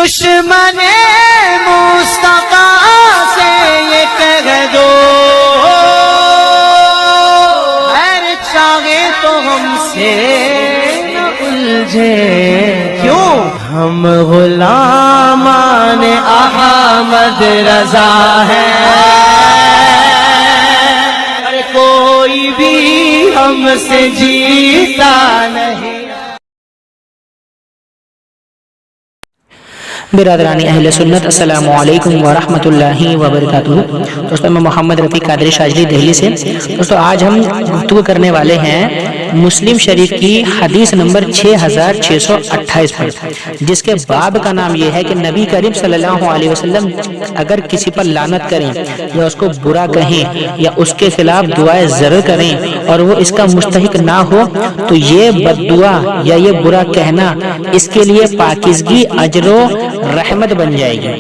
दुश्मने मुस्तफा से ये कह दो, खैर चाहे तो हमसे न उलझे, क्यों हम गुलामान अहमद रजा है, अरे कोई भी हमसे जीता नहीं। बिरादरानी अहले सुन्नत अस्सलामु अलैकुम व रहमतुल्लाहि व बरकातुहू। दोस्तों मैं मोहम्मद रफ़ी कादरी शाजरी दिल्ली से। दोस्तों आज हम गुफ्तगू करने वाले हैं मुस्लिम शरीफ की हदीस नंबर 6628 पर, जिसके बाब का नाम यह है कि नबी करीम सल्लल्लाहु अलैहि वसल्लम अगर किसी पर लानत करें या उसको बुरा कहें या उसके खिलाफ दुआएं ज़रूर करें और वो इसका मुस्तहिक ना हो तो ये बद्दुआ या ये बुरा कहना इसके लिए पाकीज़गी अजरो रहमत बन जाएगी।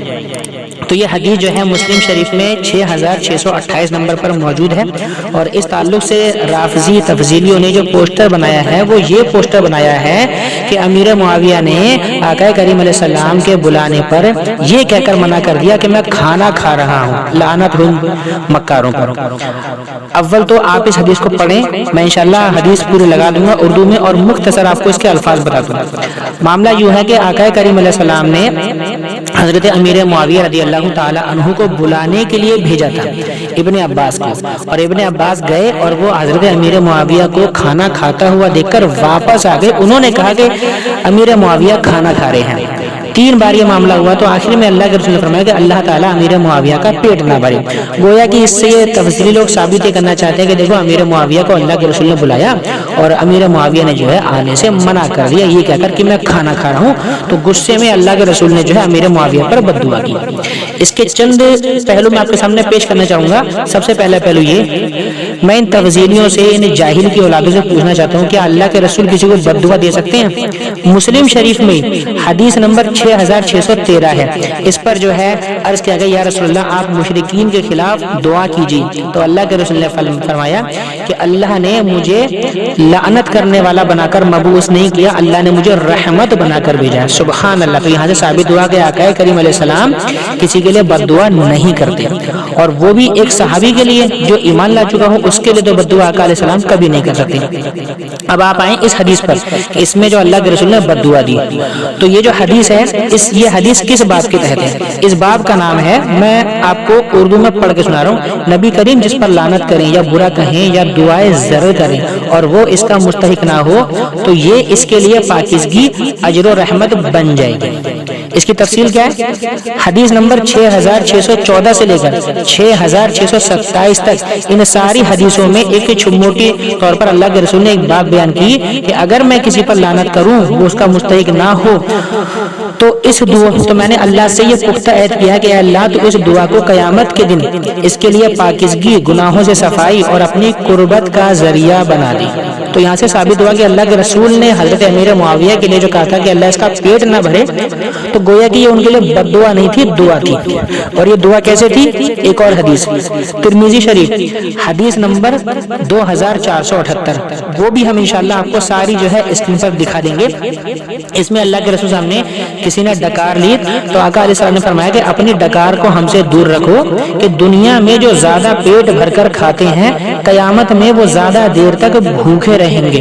तो ये हदीस जो है मुस्लिम शरीफ में 6628 नंबर पर मौजूद है। और इस ताल्लुक से राफजी तफजीलियों ने जो पोस्टर बनाया है वो ये पोस्टर बनाया है कि अमीर मुआविया ने आका करीम अलैहिस्सलाम के बुलाने पर ये कहकर मना कर दिया कि मैं खाना खा रहा हूँ, लानत हो मक्कारों पर। अव्वल तो आप इस हदीस को पढ़ें, मैं इंशाल्लाह हदीस पूरी लगा दूंगा उर्दू में और मुख्तसर आपको इसके अल्फाज बता दूंगा। मामला यूँ है कि आका करीम अलैहिस्सलाम ने हजरत अमीर मुआविया रज़ियल्लाहु ताला अन्हु को बुलाने के लिए भेजा था इब्ने अब्बास को, और इब्ने अब्बास गए और वो हजरत अमीर मुआविया को खाना खाता हुआ देखकर वापस आ गए। उन्होंने कहा कि अमीर मुआविया खाना खा रहे हैं। 3 बार ये मामला हुआ तो आखिर में अल्लाह के रसूल ने फरमाया कि अल्लाह ताला अमीर मुआविया का पेट ना भरे। गोया कि इससे ये तफसीली लोग साबित करना चाहते हैं कि देखो अमीर मुआविया को अल्लाह के रसूल ने बुलाया और अमीर मुआविया ने जो है आने से मना कर दिया ये कहकर कि मैं खाना खा रहा हूँ। तो गुस्से में अल्लाह के रसूल ने जो है अमीर मुआविया पर बद्दुआ की। इसके चंद पहलू मैं आपके सामने पेश करना चाहूंगा। सबसे पहला पहलू ये, मैं इन तफजीलियों से इन जाहिल की औलादों से पूछना चाहता हूँ क्या अल्लाह के रसूल किसी को बद्दुआ दे सकते हैं? मुस्लिम शरीफ में हदीस नंबर 6613 है। इस पर जो है अर्ज किया गया या रसूलल्लाह आप मुशरिकीन के खिलाफ दुआ कीजिए। तो अल्लाह के रसूल ने फरमाया कि अल्लाह ने मुझे लानत करने वाला बनाकर मबूस नहीं किया, अल्लाह ने मुझे रहमत बनाकर भेजा। सुभान अल्लाह। तो यहाँ से साबित हुआ कि आका करीम अलैहिस्सलाम किसी के लिए बद्दुआ नहीं करते, और वो भी एक सहाबी के लिए जो ईमान ला चुका हो उसके लिए तो बद्दुआ आका अलैहिस्सलाम कभी नहीं कर सकते। अब आप आए इस हदीस पर, इसमें जो अल्लाह के रसूल ने बद्दुआ दी, तो ये जो हदीस है ये हदीस किस बाब के तहत है? इस बाब का नाम है, मैं आपको उर्दू में पढ़ के सुना रहा हूँ, नबी करीम जिस पर लानत करें या बुरा कहें या दुआएं ज़रूर करें और वो इसका मुस्तहिक ना हो तो ये इसके लिए पाकीज़गी अजर रहमत बन जाएगी। इसकी तफसील क्या है? हदीस नंबर 6614 से लेकर 6627 तक इन सारी हदीसों में एक मोटी तौर पर अल्लाह के रसूल ने एक बात बयान की कि अगर मैं किसी पर लानत करूं वो उसका मुस्तहिक ना हो तो इस दुआ तो मैंने अल्लाह से ये पुख्ता ऐद किया कि अल्लाह तो इस दुआ को कयामत के दिन इसके लिए पाकीज़गी, गुनाहों से सफाई और अपनी कुर्बत का जरिया बना दी। तो यहाँ से साबित हुआ कि अल्लाह के रसूल ने हजरत अमीर मुआविया के लिए जो कहा था कि अल्लाह इसका पेट ना भरे, तो गोया कि ये उनके लिए बद्दुआ नहीं थी, दुआ थी। और ये दुआ कैसे थी? एक और हदीस तिरमिजी शरीफ हदीस नंबर 2478, वो भी हम इंशाल्लाह आपको सारी जो है स्क्रीन पर दिखा देंगे। इसमें अल्लाह के रसूल सामने किसी ने डकार ली तो आका अलैहिस्सलाम ने फरमाया कि अपनी डकार को हमसे दूर रखो कि दुनिया में जो ज्यादा पेट भरकर खाते हैं कयामत में वो ज्यादा देर तक भूखे रहेंगे।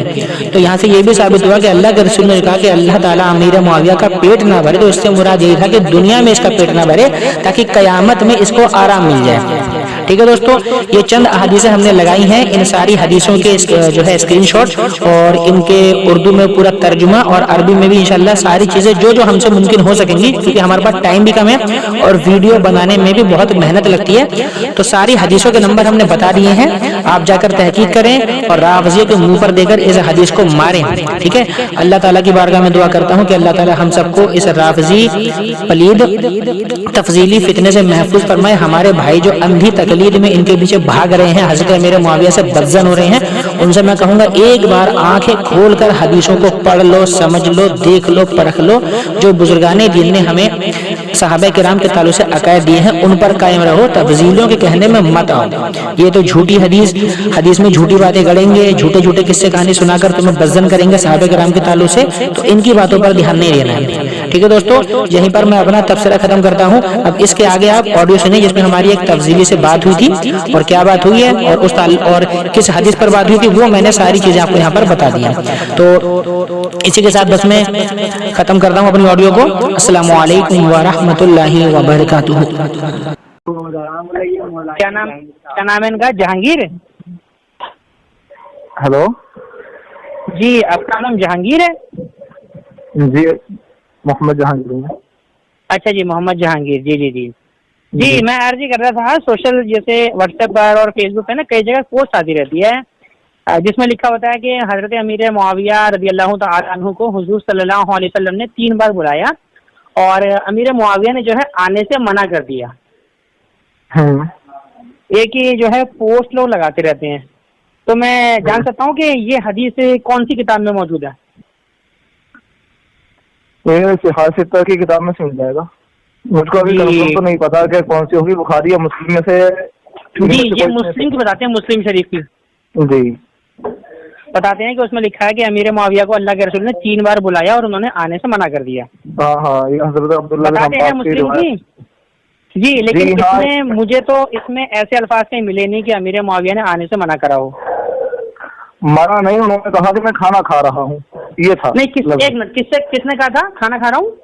तो यहाँ से ये भी साबित हुआ कि अल्लाह के रसूल ने कहा कि अल्लाह ताला अमीर मुआविया का पेट ना भरे, तो इससे मुराद ये था कि दुनिया में इसका पेट ना भरे ताकि कयामत में इसको आराम मिल जाए। ठीक है दोस्तों, ये चंद हदीसें हमने लगाई हैं। इन सारी हदीसों के जो है स्क्रीनशॉट और इनके उर्दू में पूरा तर्जुमा और अरबी में भी इंशाल्लाह सारी चीजें जो हमसे मुमकिन हो सकेंगी, क्योंकि हमारे पास टाइम भी कम है और वीडियो बनाने में भी बहुत मेहनत लगती है। तो सारी हदीसों के नंबर हमने बता दिए हैं, आप जाकर तहकीक करें और रावज़ी के मुंह पर देकर इस हदीस को मारें। ठीक है, अल्लाह ताला की बारगाह में दुआ करता हूँ कि अल्लाह ताला हम सबको इस रावज़ी पलीद तफजीली फितने से महफूज फरमाए। हमारे भाई जो अंधी तकलीद में इनके पीछे भाग रहे हैं, हज़रत अमीर मुआविया से बदज़न हो रहे हैं, उनसे मैं कहूंगा एक बार आंखें खोलकर हदीसों को पढ़ लो, समझ लो, देख लो, परख लो। जो बुजुर्गाने दीन ने हमें सहाबा किराम के ताल्लुक से अकायद दिए हैं उन पर कायम रहो, तब्जीलियों के कहने में मत आओ। ये तो झूठी हदीस में झूठी बातें गढ़ेंगे, झूठे झूठे किस्से कहानी सुनाकर तुम्हें बज़्ज़न करेंगे सहाबा किराम के ताल्लुक से, तो इनकी बातों पर ध्यान नहीं देना है। ठीक है दोस्तों, यहीं पर मैं अपना तबसरा खत्म करता हूँ। अब इसके आगे आप ऑडियो सुनिए जिसमें हमारी एक तफसीली से बात हुई थी, और क्या बात हुई है और किस हदीस पर बात हुई थी वो मैंने सारी चीजें आपको यहाँ पर बता दी हैं। तो इसी के साथ बस मैं खत्म करता हूँ अपनी ऑडियो को। अस्सलामु अलैकुम व रहमतुल्लाहि व बरकातुहू। क्या नाम है इनका? जहांगीर। हेलो जी, आपका नाम जहांगीर है? जी, मोहम्मद जहांगीर हूँ। अच्छा जी, मोहम्मद जहांगीर। जी जी जी जी, मैं अर्जी कर रहा था, सोशल जैसे व्हाट्सएप पर और फेसबुक पे ना कई जगह पोस्ट आती रहती है जिसमें लिखा होता है कि हजरत अमीर मुआविया रज़ी अल्लाह तआला अन्हु को हुजूर सल्लल्लाहु अलैहि वसल्लम ने 3 बार बुलाया और अमीर मुआविया ने जो है आने से मना कर दिया। एक ही जो है पोस्ट लोग लगाते रहते हैं, तो मैं जान सकता हूँ कि ये हदीस कौन सी किताब में मौजूद है? सिहासिता की किताब में से मिल जाएगा। मुझको अभी कंफर्म तो नहीं पता कि कौन सी होगी, बुखारी या मुस्लिम में से। जी, ये मुस्लिम की बताते हैं, मुस्लिम शरीफ की। जी, बताते हैं कि उसमें लिखा है कि अमीर मुआविया को अल्लाह के रसूल ने 3 बार बुलाया और उन्होंने आने से मना कर दिया। हाँ हाँ, ये हजरत अब्दुल्लाह बताते हैं मुस्लिम की। जी, लेकिन जी, हाँ। इसमें मुझे तो इसमें ऐसे अल्फाज कहीं मिले नहीं कि अमीर मुआविया ने आने से मना करा हो। मना नहीं, उन्होंने कहा कि मैं खाना खा रहा हूँ, ये था। नहीं, एक मिनट, किसने कहा था खाना खा रहा हूँ?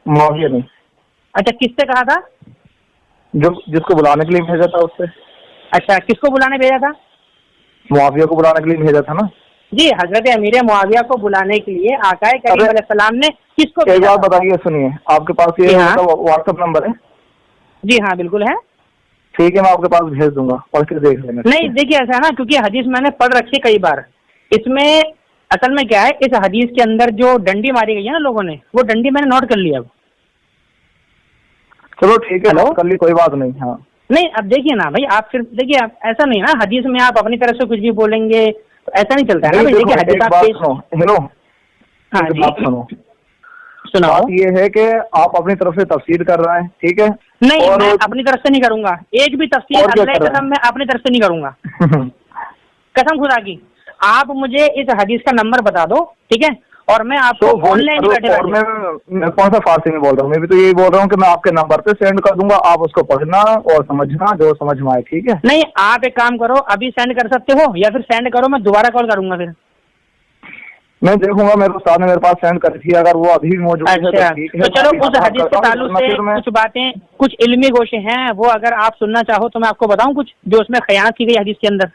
मुआविया ने। अच्छा, किससे कहा था? जिसको बुलाने के लिए भेजा था उससे। अच्छा, किसको बुलाने भेजा था? मुआविया को बुलाने के लिए भेजा था ना। जी, हजरत अमीर मुआविया को बुलाने के लिए आकाए करीम अलैहिस्सलाम ने किसको एक भेजा बात था? बताइए, सुनिए, आपके पास ये व्हाट्सएप नंबर है? जी हाँ, बिल्कुल है। ठीक है, मैं आपके पास भेज दूंगा, पढ़ के देख लेना। नहीं, देखिए ऐसा है ना, क्योंकि हदीस मैंने पढ़ रखी कई बार। इसमें असल में क्या है, इस हदीस के अंदर जो डंडी मारी गई है ना लोगों ने, वो डंडी मैंने नोट कर लिया। चलो ठीक है, कर ली, कोई बात नहीं। हाँ नहीं, अब देखिए ना भाई, आप सिर्फ देखिए, आप ऐसा नहीं ना हदीस में आप अपनी तरफ से कुछ भी बोलेंगे तो ऐसा नहीं चलता है ना भाई। देखिए हदीस आप हेलो, हाँ जी, सुनाओ। बात ये है कि आप अपनी तरफ से तफसीर कर रहे हैं, ठीक है? नहीं, मैं अपनी तरफ से नहीं करूंगा, एक भी तफसीर अल्लाह की कसम मैं अपनी तरफ से नहीं करूंगा। कसम खुदा की, आप मुझे इस हदीस का नंबर बता दो, ठीक है, और मैं आपको ऑनलाइन मैं कौन सा फारसी में बोल रहा हूँ, मैं भी तो यही बोल रहा हूँ कि मैं आपके नंबर पे सेंड कर दूंगा, आप उसको पढ़ना और समझना जो समझ में आए, ठीक है? नहीं, आप एक काम करो, अभी सेंड कर सकते हो या फिर सेंड करो, मैं दोबारा कॉल करूंगा फिर। मैं देखूंगा, मेरे उस्ताद ने मेरे पास सेंड करी थी, अगर वो अभी भी मौजूद है तो ठीक है। तो चलो, उस हदीस के ताल्लुक से कुछ बातें, कुछ इल्मी गोशे हैं, वो अगर आप सुनना चाहो तो मैं आपको बताऊं कुछ जो उसमें खयानत की गई हदीस के अंदर।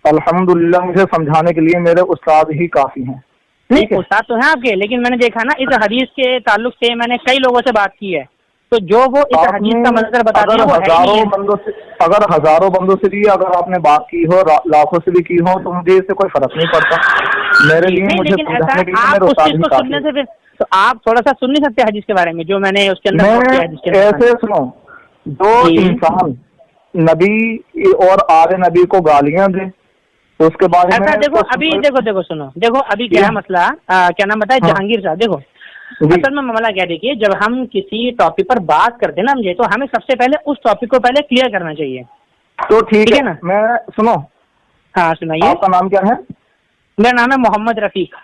अल्हम्दुलिल्लाह, मुझे समझाने के लिए मेरे उस्ताद ही काफी हैं। नहीं, उस्ताद तो हैं आपके, लेकिन मैंने देखा ना इस हदीस के ताल्लुक से मैंने कई लोगों से बात की है, तो जो वो इस हदीस का मंजर बताते हैं वो हजारों बंदों से, अगर हजारों बंदों से भी अगर आपने बात की हो, लाखों से भी की हो, तो मुझे इससे कोई फर्क नहीं पड़ता मेरे लिए। मुझे समझाने के लिए मेरे उस्ताद ही काफी हैं। फिर तो आप थोड़ा सा सुन नहीं सकते हदीस के बारे में जो मैंने उसके अंदर ऐसे सुनो, जो इंसान नबी और आले नबी को गालियां दे तो उसके बारे में देखो, अभी देखो सुनो, देखो अभी क्या है मसला, क्या नाम बताया? जहांगीर साहब, देखो असल में मामला क्या, देखिए जब हम किसी टॉपिक पर बात करते हैं ना मुझे, तो हमें सबसे पहले उस टॉपिक को पहले क्लियर करना चाहिए। तो ठीक है ना, मैं सुनो। हाँ सुनाइए। आपका नाम क्या है? मेरा नाम है मोहम्मद रफीक।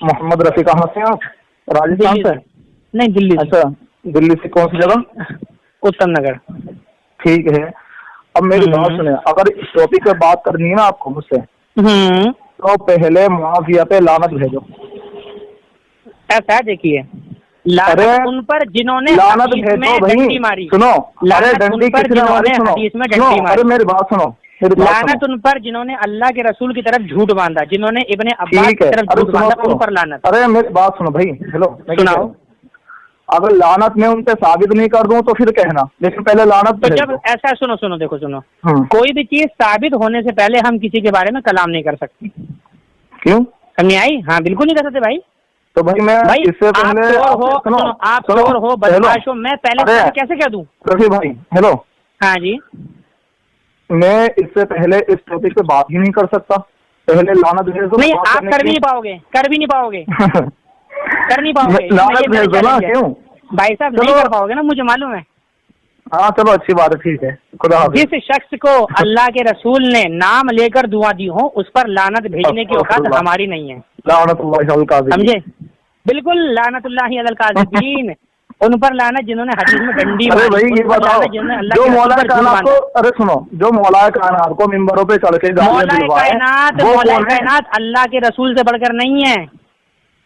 मोहम्मद रफीक, कहाँ से आप? राजस्थान से? नहीं, दिल्ली। अच्छा, दिल्ली से कौन सी जगह? उत्तम नगर। ठीक है, अब मेरी बात सुने, अगर इस टॉपिक पे बात करनी है ना आपको मुझसे, तो पहले मुआविया पे लानत भेजो। ऐसा देखिए, लानत उन पर जिन्होंने लानत भेजो भाई, मारी। सुनो, अरे डंडी किसने मारी? सुनो, अरे मेरी बात सुनो, लानत उन पर जिन्होंने अल्लाह के रसूल की तरफ झूठ बांधा, जिन्होंने इब्ने अब्बास की तरफ झूठ बांधा, उन पर लानत। अरे मेरी बात सुनो भाई, हेलो, सुनाओ। अगर लानत मैं उनसे साबित नहीं कर दूं तो फिर कहना, लेकिन पहले लानत। तो जब ऐसा, सुनो देखो, कोई भी चीज साबित होने से पहले हम किसी के बारे में कलाम नहीं कर सकते। क्यों? समझ आई? हाँ, बिल्कुल नहीं कर सकते भाई। तो भाई मैं इससे पहले आप चोर हो, बदमाश हो, मैं पहले कैसे कह दूं? रफी भाई, हेलो। हाँ जी। मैं इससे पहले इस टॉपिक पे बात ही नहीं कर सकता। पहले लानत भेज दो। नहीं, आप कर भी नहीं पाओगे, कर भी नहीं पाओगे, कर नहीं पाओगे। लानत भेज दो ना, क्यों भाई साहब नहीं कर पाओगे ना, मुझे मालूम है। हाँ चलो अच्छी बात है, ठीक है, खुदा हाफिज। जिस शख्स को अल्लाह के रसूल ने नाम लेकर दुआ दी हो उस पर लानत भेजने की औकात हमारी नहीं है, समझे? बिल्कुल लानतुल्लाहि अलल काज़िबीन, उन पर लानत जिन्होंने हदीस में डंडी अरे भाई ये बताओ, जो मौला कायनात को, अरे सुनो, जो मौला कायनात को मिंबरों पे चढ़ के मौला कायनात अल्लाह के रसूल से बढ़कर नहीं है,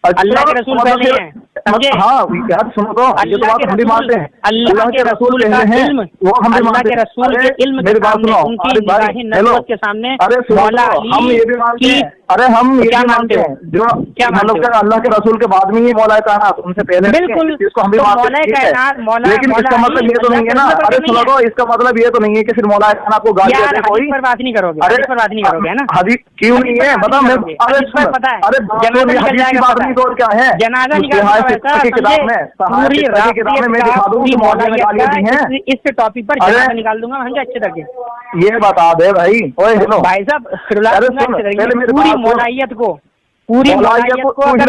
अल्लाह के रसूल पहले हैं, समझे? हाँ यार सुनो तो, ये तो बात हम भी मानते हैं, अल्लाह के रसूल का इल्म, वो हम भी अल्लाह के रसूल के इल्म के सामने, उनकी निगाहे नबुव्वत के सामने मौला अली हम ये भी मानते हैं, अरे हम ये भी मानते हैं, जो मतलब अल्लाह के रसूल के बाद में ही मौला कायनात, उनसे पहले बिल्कुल, इसको हम भी मानते हैं, लेकिन इसका मतलब ये तो नहीं है ना, अरे सुनो तो, इसका मतलब ये तो नहीं है कि फिर मौला कायनात को गाली देते कोई। पर बात नहीं करोगे, अरे पर बात नहीं करोगे ना, हदीस क्यों नहीं है बता, मैं अरे पता है, अरे हदीस की बात नहीं तो क्या है, जनाजा निकाल किताब में पूरी किताब में मैं दिखा दूँ कि मौला ने गालियां दी हैं, इस टॉपिक पर जनाजा निकाल दूंगा हम अच्छे तरीके। ये बता दे भाई, ओए हेलो भाई साहब, पूरी मौलाइयत को, पूरी मौलाइयत को अगर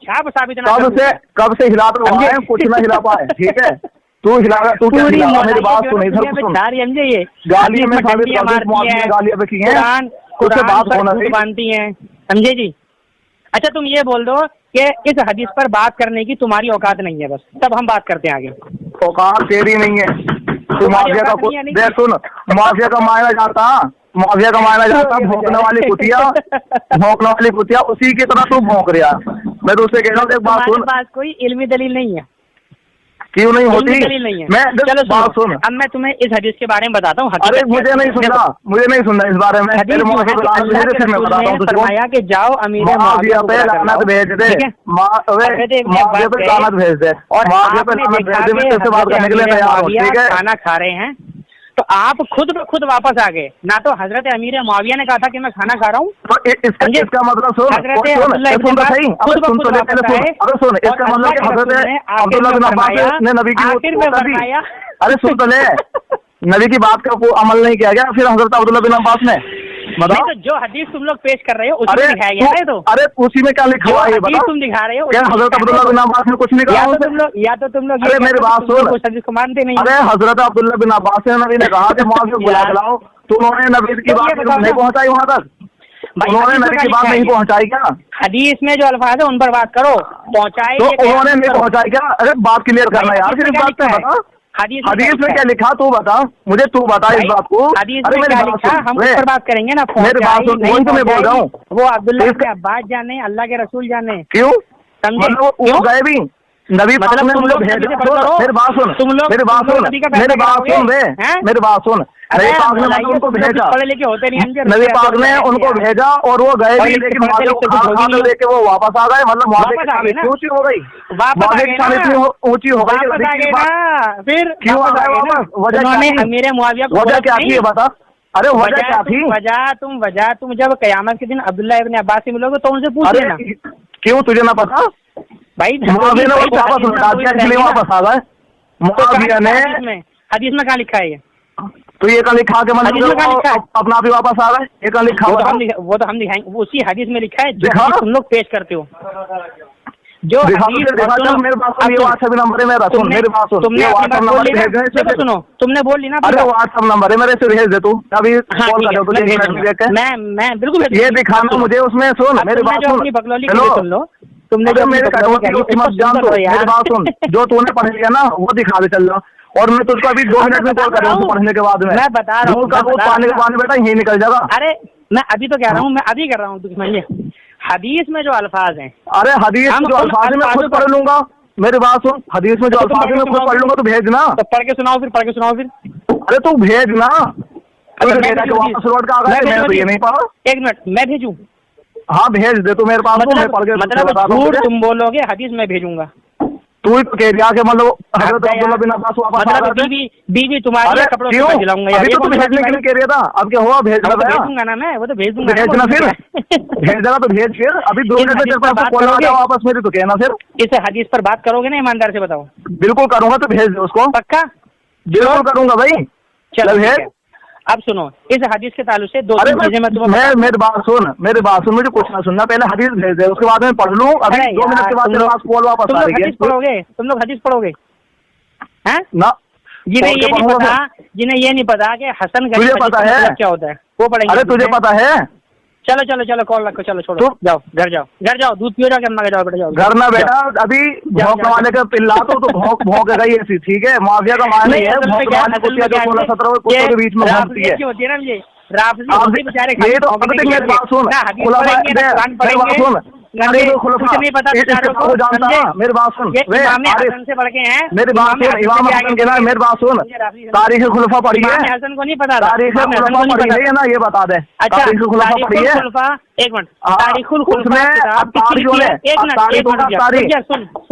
छाप साबित ना कब से हिला तो है, कुछ ना हिला पाए, ठीक है? तू हिला, तू क्या हिला, मेरी बात सुन, इधर सुन, समझे? ये गालियां में गालियां पे की हैं, कुछ बात होना बांधती हैं, समझे जी? अच्छा तुम ये बोल दो कि इस हदीस पर बात करने की तुम्हारी औकात नहीं है, बस तब हम बात करते हैं आगे। औकात तेरी नहीं है, तू माफिया का देख सुन, माफिया का मायना जाता, माफिया का मायना जाता, भौंकने वाली कुतिया उसी की तरह तू भौंक रहा। मैं तो उससे कह रहा हूँ, एक बात सुन, पास कोई इल्मी दलील नहीं है, क्यों नहीं होती? नहीं है। मैं चलो बात सुन, अब मैं तुम्हें इस हदीस के बारे में बताता हूँ। अरे मुझे नहीं सुनना इस बारे में, फरमाया कि जाओ अमीर मुआविया पे लानत भेज दे, मुआविया पे लानत भेज दे, और मुआविया पे लानत भेज दे, मैं तेरे से बात करने के लिए तैयार हूँ, ठीक है? खाना खा रहे हैं तो आप खुद वापस आ गए ना, तो हजरत अमीर मुआविया ने कहा था कि मैं खाना खा रहा हूँ, तो इसका मतलब सुन सही, सुन तो लेते सुन, इसका मतलब कि हजरत अब्दुल्लाह बिन अब्बास ने नबी की, अरे सुन तो ले, नबी की बात का अमल नहीं किया गया फिर हजरत अब्दुल्लाह बिन अब्बास ने, बताओ? तो जो हदीस तुम लोग पेश कर रहे हो उसमें दिखाया गया है, तो अरे उसी में क्या लिखा हुआ है बताओ? तुम दिखा रहे हो क्या हजरत अब्दुल्लाह बिन अब्बास ने कुछ नहीं कहा? या तो तुम लोग अरे मेरी बात सुन, हदीस को मानते नहीं। अरे हजरत अब्दुल्लाह बिन अब्बास ने नबी ने कहा कि मुआविया को बुला लाओ, तो उन्होंने नबी की बात नहीं पहुंचाई वहाँ तक, उन्होंने नबी की बात नहीं पहुंचाई क्या? हदीस में जो अल्फाज है उन पर बात करो, पहुंचाए तो उन्होंने नहीं पहुंचाई क्या? अरे बात क्लियर करना यार, फिर इस बात पे बता, हदीस में क्या लिखा तू बता मुझे, तू बता इस बात को। अरे मेरी बात सुन, हम उस पर बात करेंगे ना, मेरी बात सुन, वही तो मैं बोल रहा हूँ, वो अब्दुल्लाह के अब्बास जाने, अल्लाह के रसूल जाने, क्यों मतलब वो गए भी नबी, मतलब तुम लोग मेरी बात सुन, मेरी बात सुन, मेरी बात सुन रे, मेरी बात सुन, नबी पाक ने मतलब उनको भेजा, पढ़े लिखे होते नहीं, नबी पाक ने उनको भेजा और वो गए भी, लेकिन खाना लेके वो वापस आ गए, मतलब ऊंची हो गई, ऊंची हो गई, फिर क्यों आ गए वापस? वजह मेरे मुआविया वजह क्या थी बता? अरे वजह क्या थी? वजह तुम जब कयामत के दिन अब्दुल्लाह इब्न अब्बास से मिलोगे तो उनसे पूछ लेना। क्यों तुझे ना पता भाई? मुआविया ने वापस लौटा दिया, इसलिए वापस आ गए मुआविया ने। हदीस में कहाँ लिखा है ये? तो ये कहाँ लिखा के मतलब अपना भी वापस आ गए? ये कहाँ लिखा? वो तो हम दिखाएंगे, उसी हदीस में लिखा है जो तुम लोग पेश करते हो। जो मेरे पास व्हाट्सएप नंबर है मेरा, सुन मेरी बात सुन, तुमने सुनो, तुमने बोल ली ना, अरे व्हाट्सएप नंबर है मेरे से, भेज दे तू अभी, कॉल कर दो, मैं बिल्कुल ये दिखाना मुझे उसमें। सुन मेरी बात सुन, तुमने जो मेरे जान दो, मेरी बात सुन, जो तूने पढ़ लिया ना वो दिखा दे चल रहा, और मैं तुझको अभी 2 मिनट में कॉल कर रहा हूँ पढ़ने के बाद में, मैं बता रहा हूँ, पानी के पानी बेटा यही निकल जाएगा। अरे मैं अभी तो कह रहा हूँ, मैं अभी कर रहा हूँ, तुझ समझिए हदीस में जो अल्फाज हैं, अरे हदीस में जो अल्फाज है मैं खुद पढ़ लूंगा, मेरी बात सुन, हदीस में जो अल्फाज है मैं खुद पढ़ लूंगा, तो भेजना, तो पढ़ के सुनाओ फिर। अरे तू भेजना, वापस लौट का आ गया, मैं तो ये नहीं पढ़ा। 1 मिनट मैं भेजूं? हाँ भेज दे तू मेरे पास, मतलब झूठ तुम बोलोगे, हदीस में भेजूंगा, तू कह दिया कि मतलब हजरत अब्दुल्लाह बिन अब्बास वापस आ गए, बीवी तुम्हारे कपड़ों से दिलाऊंगा यार, अभी तो भेजने के लिए कह रहा था, अब क्या हुआ? भेजूंगा ना मैं, वो तो भेज दूंगा, भेजना फिर भेज देगा तो भेज, फिर अभी 2 मिनट में तेरे पास कॉल आ जाओ वापस मेरी, तो कहना फिर इस हदीस पर बात करोगे ना, ईमानदार से बताओ? बिल्कुल करूंगा, तो भेज दे उसको, पक्का? बिल्कुल करूंगा भाई, चलो भेज। अब सुनो, इस हदीस के ताल्लुक से दो अरे तीन चीजें मैं तुम्हें मेरी बात सुन, मुझे कुछ ना सुनना, पहले हदीस भेज दे, उसके बाद मैं पढ़ लूँ। अभी 2 मिनट के बाद तेरे पास कॉल वापस आ रही है। तुम लोग हदीस पढ़ोगे हैं ना? जिन्हें ये नहीं पता कि हसन तुझे पता है क्या होता है वो पढ़ेंगे। अरे तुझे पता है? चलो कॉल रखो, चलो छोड़ो, जाओ घर जाओ, दूध पियो, जाके अम्मा के जाओ बेटा, जाओ घर ना बेटा, अभी भौंक वाले का पिल्ला तो भौंक गई ऐसी, ठीक है? मुआविया का मान नहीं है, भौंक वाली कुतिया जो 16-17 कुत्तों के बीच में घूमती है। होती है ना मुझे ये तो मेरी बात सुन, नहीं पता मेरी बात सुन, से बढ़ के हैं। मेरी बात सुन, इमाम हसन के ना, मेरी बात सुन, तारीख खुलफा पढ़ी है? हसन को नहीं पता, तारीख खुलफा पढ़ी है ना, ये बता दे। तारीख खुलफा पढ़ी है? एक मिनट, तारीखुल खुलफा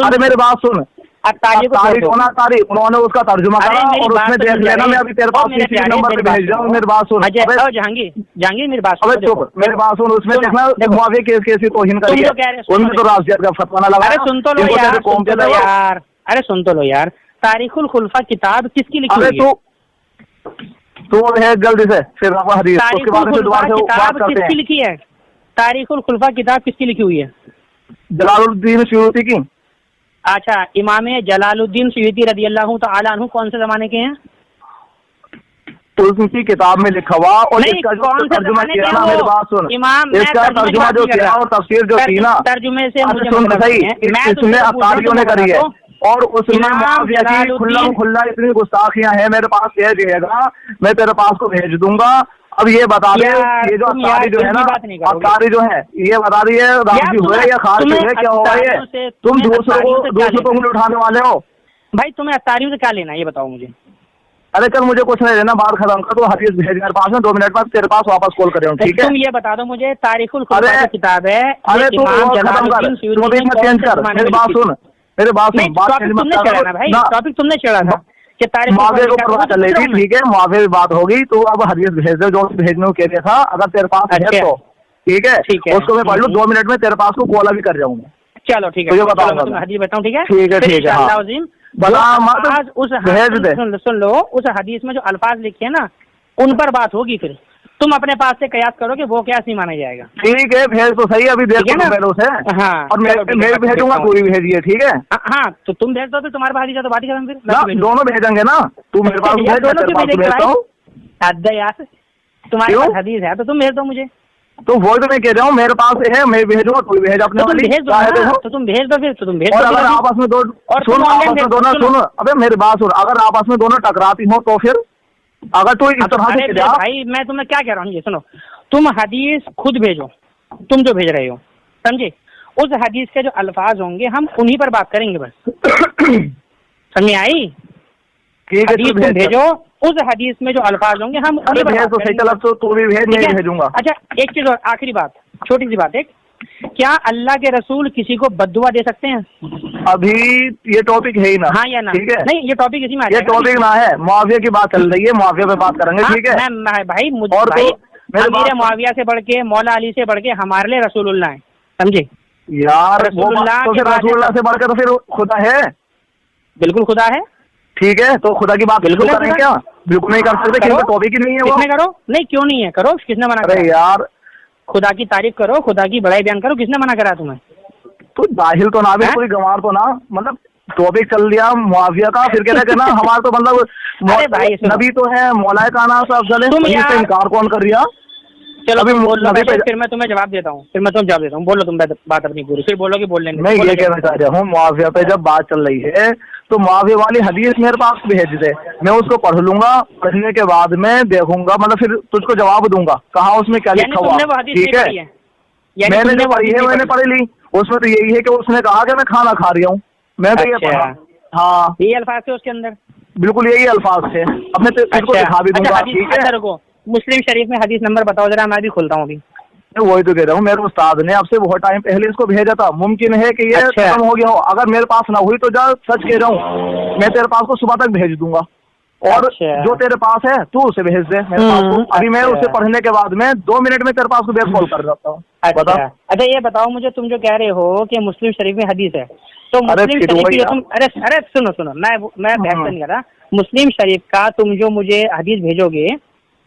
अरे मेरी बात सुन, तारीख होना, तारीख उन्होंने उसका तर्जुमा करा और उसमें देख लेना। मैं अभी तेरे पास किसी नंबर पे भेज रहा हूँ। मेरी बात सुन जहांगीर, मेरी बात सुन, चुप, मेरी बात सुन, उसमें देखना मुआविया केस कैसी तौहीन करी है, उनमें तो राशियत का फतवा लगा। अरे सुन तो लो यार, अरे सुन तो लो यार, तारीखुल खुलफा किताब किसकी लिखी हुई है? तू है जल्दी से, फिर हदीस उसके बारे में दोबारा से बात करते हैं। किसकी लिखी है तारीखुल खुलफा किताब, किसकी लिखी हुई है? जलालुद्दीन सुयूती की। अच्छा, इमाम जलालुद्दीन सुयूती रदियल्लाहु तआला अन्हु कौन से जमाने के हैं? उनकी किताब में लिखा हुआ, और इसका जो तर्जुमा किया ना, मेरी बात सुन, इसका तर्जुमा जो किया और तफसीर जो थी ना, तर्जुमे से सुन सही, इसमें अतारियों ने करी है, और उसमें मुआविया की खुल्ला इतनी गुस्ताखियां हैं। मेरे पास ये रहेगा, मैं तेरे पास को भेज दूंगा। अब ये बता दे, ये जो अतारी जो है ना, अतारी जो है, ये बता रही है राजी हुए या खारिज हुए, क्या होगा ये? तुम दूसरों को उंगली उठाने वाले हो भाई, तुम्हें अतारियों से क्या लेना, ये बताओ मुझे। अरे चल, मुझे कुछ नहीं लेना, बात खत्म कर। तो हदीस भेज मेरे पास में, 2 मिनट बाद तेरे पास वापस कॉल कर रहा हूँ, ठीक है? तुम ये बता दो मुझे, तारीखुल खुलफा की किताब है। अरे तू खत्म कर, चेंज कर, मेरी बात सुन, मेरी बात सुन, बात तुमने चढ़ा ना भाई, टॉपिक तुमने चढ़ा था कि तारीख मुआविया को परवाह चल रही थी, ठीक है? मुआविया की बात होगी, तो अब हदीस भेज दे जो भेजने को कह रहा था, अगर तेरे पास है तो ठीक है, उसको मैं पढ़ लूँ। 2 मिनट में तेरे पास को कॉल भी कर जाऊंगा। चलो ठीक है, बताऊंगा, हदीस बताऊँ, ठीक है? ठीक है, भेज दे। सुन लो, उस हदीस में जो अल्फाज लिखे हैं ना, उन पर बात होगी। फिर तुम अपने पास से कयास करो कि वो क्या नहीं माना जाएगा। ठीक है, भेज तो सही, अभी देख ना पहले उसे। हाँ, और मैं भेजूंगा, पूरी भेजिए, ठीक है? हाँ, तो तुम भेज दो, फिर तुम्हारे पास तो बात ही खत्म। फिर दोनों भेजेंगे ना, तू मेरे पास भेज, यार तुम्हारे पास हदीस है तो तुम भेज दो मुझे। तो वो तो मैं कह रहा हूँ, मेरे पास है, मैं भेजूंगा, तू भेज अपने वाली। तो तुम भेज दो फिर, तो तुम भेज दो। और अगर आपस में दोनों अबे मेरी बात सुन, अगर आपस में दोनों टकराती हो तो फिर, अगर तू इस तरह से भाई, मैं तुम्हें क्या कह रहा हूँ, ये सुनो, तुम हदीस खुद भेजो, तुम जो भेज रहे हो, समझे? उस हदीस के जो अल्फाज होंगे हम उन्हीं पर बात करेंगे, बस। समझ आई? ठीक है, तुम भेजो, उस हदीस में जो अल्फाज होंगे हम उन्हीं पर बात करेंगे। तू भी भेज, मैं भेजूंगा। अच्छा, एक चीज और, आखिरी बात, छोटी सी बात, एक, क्या अल्लाह के रसूल किसी को बद्दुआ दे सकते हैं? अभी ये टॉपिक है ही ना। हाँ या ना? ठीक है, नहीं, ये टॉपिक इसी में, ये टॉपिक ना है, मुआविया की बात चल रही है, मुआविया पे बात करेंगे, ठीक है? भाई अमीर मुआविया से बढ़ के, मौला अली से बढ़ के हमारे लिए रसूलुल्लाह है, समझे यार? रसूलुल्लाह से बढ़ के तो फिर खुदा है। बिल्कुल खुदा है, ठीक है, तो खुदा की बात बिल्कुल करें क्या? बिल्कुल नहीं कर सकते, क्योंकि टॉपिक ही नहीं है वो। करो, नहीं क्यों नहीं है, करो, किसने मना करा? अरे यार, खुदा की तारीफ करो, खुदा की बड़ाई बयान करो, किसने मना करा तुम्हें? तो जाहिल तो ना भी, कोई गंवार तो ना, मतलब टॉपिक चल दिया मुआविया का, फिर कहना कि ना हमारा तो मतलब नबी तो है, मौलाए का नाम सब चले, इससे इनकार कौन कर रहा? चलो अभी बोल लो, फिर मैं तुम्हें जवाब देता हूँ, बोलो तुम बात अपनी पूरी, फिर बोलो कि बोल लेंगे। मैं ये कहना चाह रहा हूँ, मुआविया पे जब बात चल रही है तो मुआविया वाली हदीस मेरे पास भेज दे, मैं उसको पढ़ लूंगा, पढ़ने के बाद में देखूंगा, मतलब फिर तुझको जवाब दूंगा कहाँ उसमें क्या लिखा हुआ, ठीक है? मैंने जो पढ़ी है मैंने पढ़ ली, उसमें तो यही है कि उसने कहा कि मैं खाना खा रही हूँ, मैं तो ये पढ़ा। हाँ, यही अल्फाज थे उसके अंदर, बिल्कुल यही अल्फाज थे, अब मैं तुझको दिखा भी दूंगा, ठीक है? मुस्लिम शरीफ में हदीस नंबर बताओ जरा, मैं भी खोलता हूँ अभी। वही तो कह रहा हूँ, मेरे उस्ताद ने आपसे बहुत टाइम पहले इसको भेजा था, मुमकिन है कि ये खत्म हो गया हो, अगर मेरे पास ना हुई तो जा, सच कह रहा हूँ, मैं तेरे पास को सुबह तक भेज दूंगा, और जो तेरे पास है तू उसे भेज दे मेरे पास को। अभी मैं उसे पढ़ने के बाद में 2 मिनट में तेरे पास को बैक कॉल कर देता हूँ। अच्छा, ये बताओ मुझे, तुम जो कह रहे हो कि मुस्लिम शरीफ में हदीस है, तो मुस्लिम शरीफ की तुम, अरे सुनो, मैं बहस नहीं कर रहा, मुस्लिम शरीफ का तुम जो मुझे हदीस भेजोगे,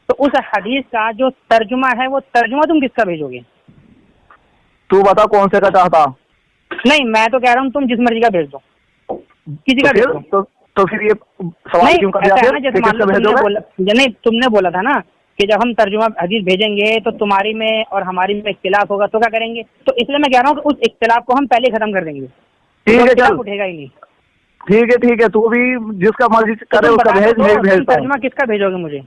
तो उस हदीस का जो तर्जुमा है वो तर्जुमा तुम किसका भेजोगे? तू बता कौन से का चाहता? नहीं मैं तो कह रहा हूँ तुम जिस मर्जी का भेज दो, किसी का भेज दो। तो फिर ये सवाल नहीं क्यों कर ऐसा दिया है ना, फिर? जैसे मान लो किससे भेजोगे? नहीं तुमने बोला था ना कि जब हम तर्जुमा हदीस भेजेंगे तो तुम्हारी में और हमारी में इख्तिलाफ होगा तो क्या करेंगे? तो इसलिए मैं कह रहा हूँ कि उस इख्तिलाफ को हम पहले खत्म कर देंगे, ठीक है इख्तिलाफ चल, उठेगा ही नहीं। ठीक है, तू भी जिसका मर्जी करे तुम उसका बता भेज, दो, मैं तुम भेजता हूँ। तर्जुमा किसका भेजोगे मुझे?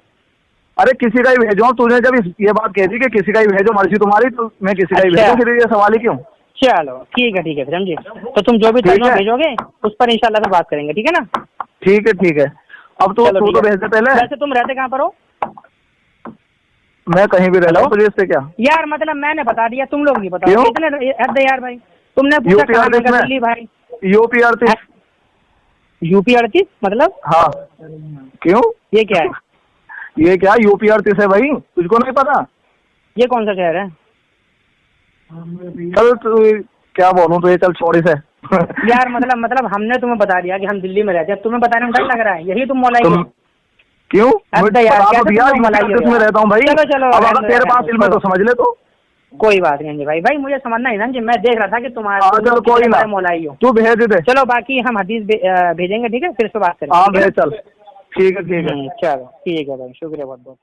अरे किसी का ही भेजो, तूने जब ये बात कह दी कि किसी का ही भेजो, मर्जी तुम्हारी, तो मैं किसी का ही अच्छा। भेजूं, फिर ये सवाल ही क्यों? चलो ठीक है समझिए। तो तुम जो भी ठीक तर्जुमा है। भेजोगे उस पर इंशाल्लाह से बात करेंगे, ठीक है ना? ठीक है। अब तू चलो तू ठीक तो है। भेज दे पहले। वैसे तुम रहते कहाँ पर हो? मैं कहीं भी रहता हूँ, तुझे इससे क्या? यार मतलब मैंने बता दिया, तुम लोग नहीं बता क्यों? इतने हद है यार भाई। तुमने पूछा यूपी कहाँ, 38 मैंने कहा में? दिल्ली भाई। यूपी 38। यूपी 38 मतलब हाँ, क्यों? ये क्या है? ये क्या यूपी 38 है भाई, तुझको नहीं पता? ये कौन सा शहर है? चल तू क्या बोलूं तुझे, चल छोड़ इसे। यार मतलब हमने तुम्हें बता दिया कि हम दिल्ली में रहते हैं, तुम्हें बताने में डर लग रहा है, यही तुम मौलाई तुम हो। क्यों? अब मुझे यार, बता कैसे तो दिया, तुम लोग मलाई हो में यार? रहता हूँ भाई। चलो, अब अगर तेरे पास इल्म है तो समझ ले। तो कोई बात नहीं भाई मुझे समझना है ना जी, मैं देख रहा था कि तुम्हारा चल कोई ना, मौलाई हो। तू भेज दे। चलो बाकी हम हदीस भेजेंगे, ठीक है? फिर से बात करेंगे। हाँ भेज, चल ठीक है। चलो ठीक है भाई, शुक्रिया बहुत बहुत।